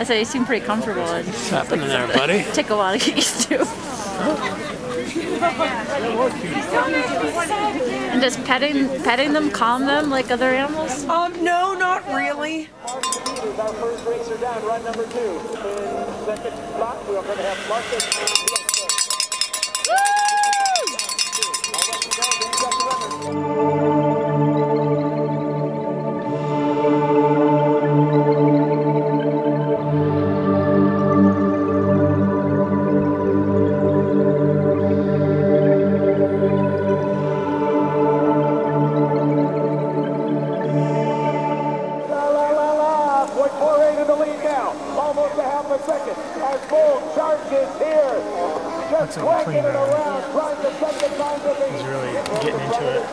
I said you seem pretty comfortable. What's happening there, buddy? Take a while to get used to. And just petting them calm them like other animals? No, not really. Our first racer down, run number 2. In second spot, we're going to have Marc. That's a clean run. He's really getting into it.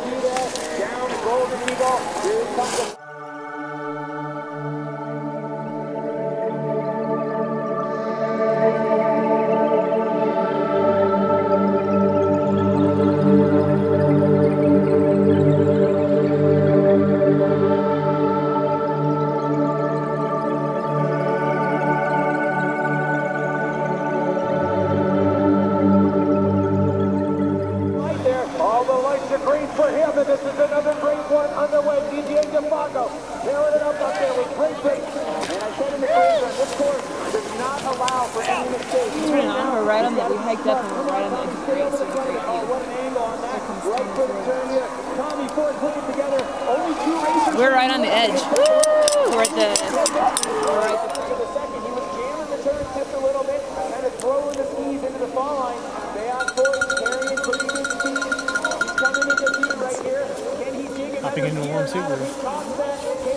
For him, and this is another great one underway. Didier Defago tearing it up there with great pace. And I said in the crazy on this course does not allow for any mistakes. We're right on the, we hiked up and we're right on the edge of the race. Oh, what an angle on that. Right foot turn here. Tommy Ford put it together. Only 2 races. We're right on the edge. We're at the... Right to the second. He was jamming the turn just a little bit, kind of throwing the skis into the fall line. They out Ford carrying pretty good speed. Coming into the lead right here. Can he dig it? Hopping into one super. Can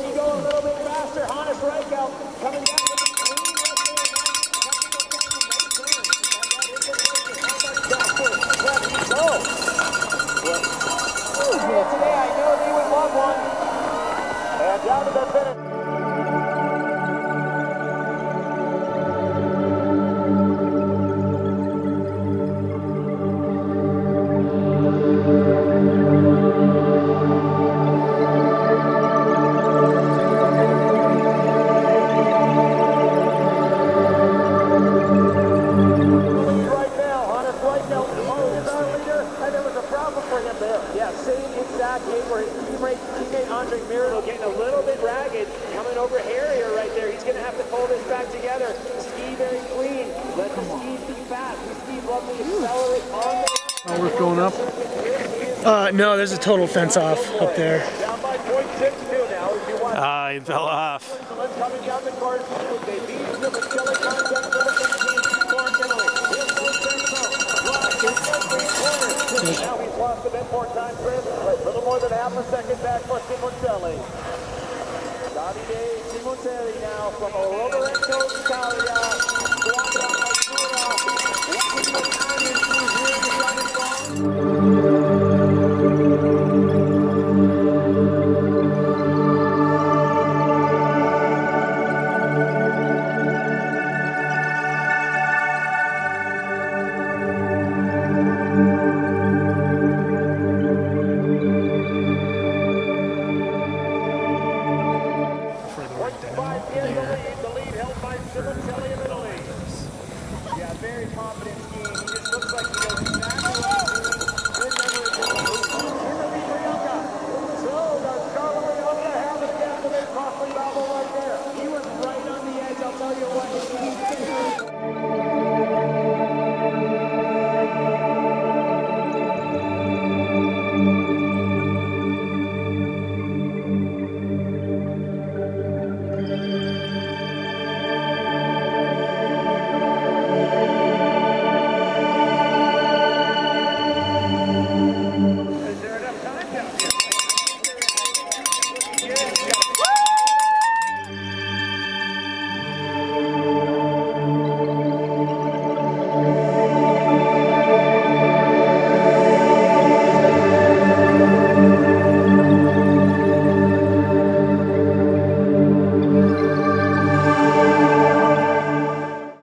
he go a little bit faster? Reichelt coming down with the green right there. Today I know they would love one. And down to the finish. Getting a little bit ragged, coming over Harrier right there. He's going to have to pull this back together. Ski very clean. Let the skis be fast. The skis love to accelerate on the... Not worth going up? No, there's a total fence off up there. Down by 0.62 now. He fell off. Coming down the course. They beat the Missillier concept for the 15th for Italy. Now he's lost a bit more time, Chris. A little more than half a second back for Simoncelli. Davide Simoncelli now from